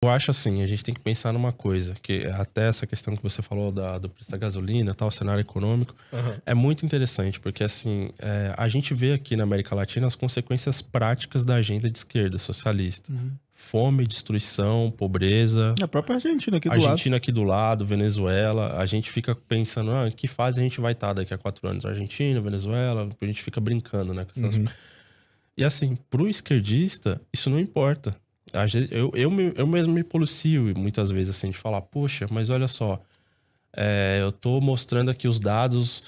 Eu acho assim, a gente tem que pensar numa coisa, que até essa questão que você falou do preço da gasolina, tal, cenário econômico, é muito interessante, porque assim, a gente vê aqui na América Latina as consequências práticas da agenda de esquerda socialista. Fome, destruição, pobreza. A própria Argentina aqui do lado. Argentina aqui do lado, Venezuela. A gente fica pensando, em que fase a gente vai estar daqui a 4 anos? Argentina, Venezuela, a gente fica brincando, né? E assim, pro esquerdista, isso não importa. Eu mesmo me policio muitas vezes, assim, de falar, poxa, mas olha só, eu tô mostrando aqui os dados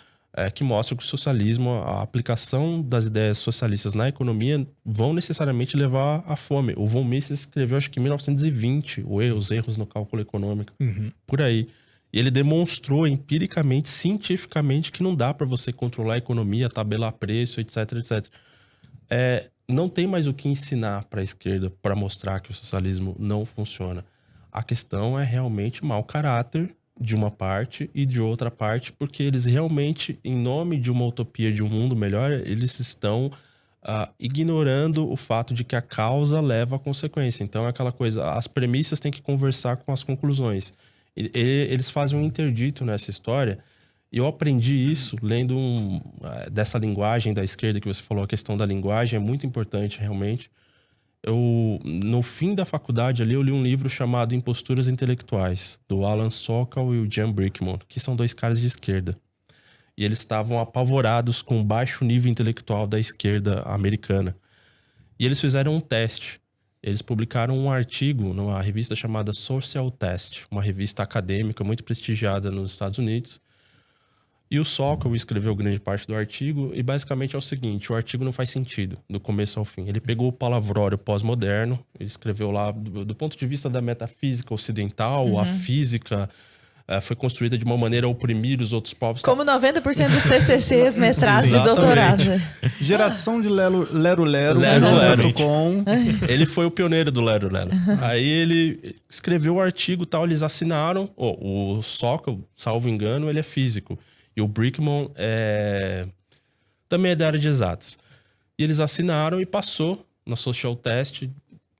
que mostram que o socialismo, a aplicação das ideias socialistas na economia vão necessariamente levar à fome. O von Mises escreveu, acho que em 1920, os erros no cálculo econômico, por aí. E ele demonstrou empiricamente, cientificamente, que não dá para você controlar a economia, tabelar preço, etc, etc. Não tem mais o que ensinar para a esquerda para mostrar que o socialismo não funciona. A questão é realmente mau caráter de uma parte e de outra parte, porque eles realmente, em nome de uma utopia de um mundo melhor, eles estão ignorando o fato de que a causa leva à consequência. Então é aquela coisa, as premissas têm que conversar com as conclusões. Eles fazem um interdito nessa história. E eu aprendi isso lendo dessa linguagem da esquerda que você falou, a questão da linguagem é muito importante, realmente. No fim da faculdade ali, eu li um livro chamado Imposturas Intelectuais, do Alan Sokal e o Jan Brickman, que são 2 caras de esquerda. E eles estavam apavorados com o baixo nível intelectual da esquerda americana. E eles fizeram um teste. Eles publicaram um artigo numa revista chamada Social Test, uma revista acadêmica muito prestigiada nos Estados Unidos. E o Sokal escreveu grande parte do artigo e basicamente é o seguinte, o artigo não faz sentido, do começo ao fim. Ele pegou o palavrório pós-moderno, ele escreveu lá, do ponto de vista da metafísica ocidental, a física foi construída de uma maneira a oprimir os outros povos. Como 90% dos TCCs, mestrados e doutorados. Geração de lero-lero. Ele foi o pioneiro do lero-lero. Aí ele escreveu o artigo e tal, eles assinaram. O Sokal, salvo engano, ele é físico. E o Brickman também é da área de exatas. E eles assinaram e passou na Social Test.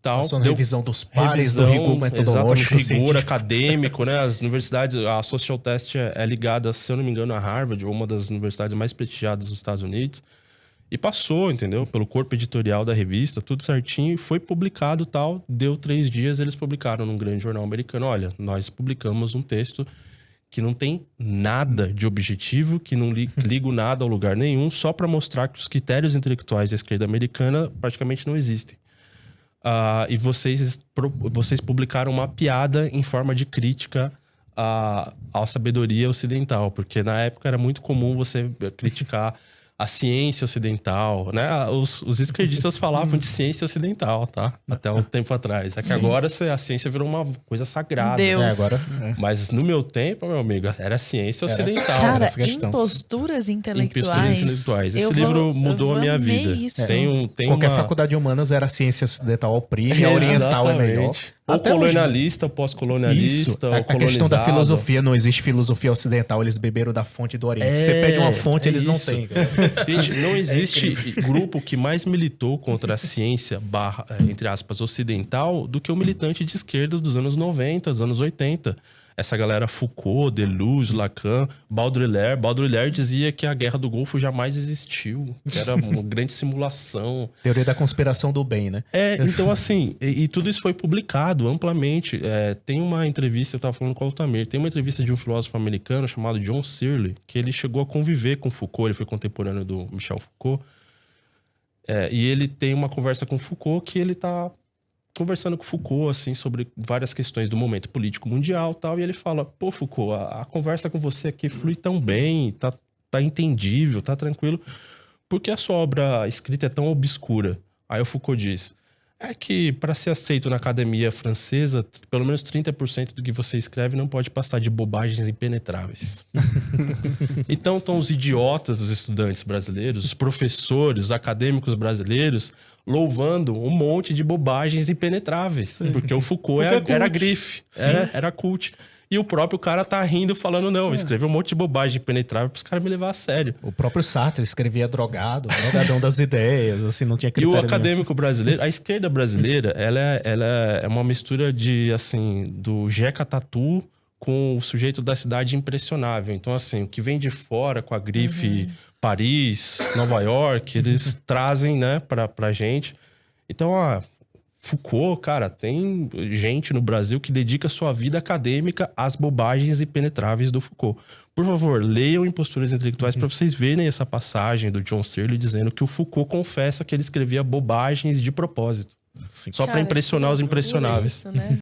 Tal, passou na revisão dos pares, do rigor metodológico. Exatamente, rigor acadêmico, né? As universidades, a Social Test é ligada, se eu não me engano, a Harvard, uma das universidades mais prestigiadas dos Estados Unidos. E passou, entendeu? Pelo corpo editorial da revista, tudo certinho. Foi publicado tal. Deu 3 dias, eles publicaram num grande jornal americano. Olha, nós publicamos um texto que não tem nada de objetivo, que não liga nada ao lugar nenhum, só para mostrar que os critérios intelectuais da esquerda americana praticamente não existem. E vocês publicaram uma piada em forma de crítica à sabedoria ocidental, porque na época era muito comum você criticar a ciência ocidental, né? Os esquerdistas falavam de ciência ocidental, tá? Até um tempo atrás. É que agora a ciência virou uma coisa sagrada. Deus. Mas no meu tempo, meu amigo, era ciência ocidental. Cara, Imposturas Intelectuais. Esse livro mudou a minha vida. Qualquer faculdade de humanas era ciência ocidental oprime, a oriental é melhor. Ou colonialista, ou pós-colonialista, a questão da filosofia, não existe filosofia ocidental, eles beberam da fonte do Oriente. Você pede uma fonte, eles não têm. Gente, não existe grupo que mais militou contra a ciência, entre aspas, ocidental, do que o militante de esquerda dos anos 90, dos anos 80. Essa galera Foucault, Deleuze, Lacan, Baudrillard dizia que a Guerra do Golfo jamais existiu, que era uma grande simulação. Teoria da conspiração do bem, né? Então assim, e tudo isso foi publicado amplamente. Tem uma entrevista, eu estava falando com o Altamir, tem uma entrevista de um filósofo americano chamado John Searle, que ele chegou a conviver com Foucault, ele foi contemporâneo do Michel Foucault. E ele tem uma conversa com Foucault que ele tá conversando com Foucault, assim, sobre várias questões do momento político mundial e tal, e ele fala, pô, Foucault, a conversa com você aqui flui tão bem, tá entendível, tá tranquilo, por que a sua obra escrita é tão obscura? Aí o Foucault diz, é que para ser aceito na academia francesa, pelo menos 30% do que você escreve não pode passar de bobagens impenetráveis. Então estão os idiotas dos estudantes brasileiros, os professores, os acadêmicos brasileiros, louvando um monte de bobagens impenetráveis. Porque o Foucault era grife, era cult. E o próprio cara tá rindo, falando, não, escreveu um monte de bobagem penetrável pros caras me levar a sério. O próprio Sartre escrevia drogado, drogadão das ideias, assim, não tinha E critério o nenhum. acadêmico brasileiro, a esquerda brasileira, ela é uma mistura de, assim, do Jeca Tatu com o sujeito da cidade impressionável. Então, assim, o que vem de fora com a grife Paris, Nova York, eles trazem, né, pra gente. Então, Foucault, cara, tem gente no Brasil que dedica sua vida acadêmica às bobagens impenetráveis do Foucault. Por favor, leiam Imposturas Intelectuais para vocês verem essa passagem do John Searle dizendo que o Foucault confessa que ele escrevia bobagens de propósito. Só para Cara, impressionar os que loucura impressionáveis. isso, né?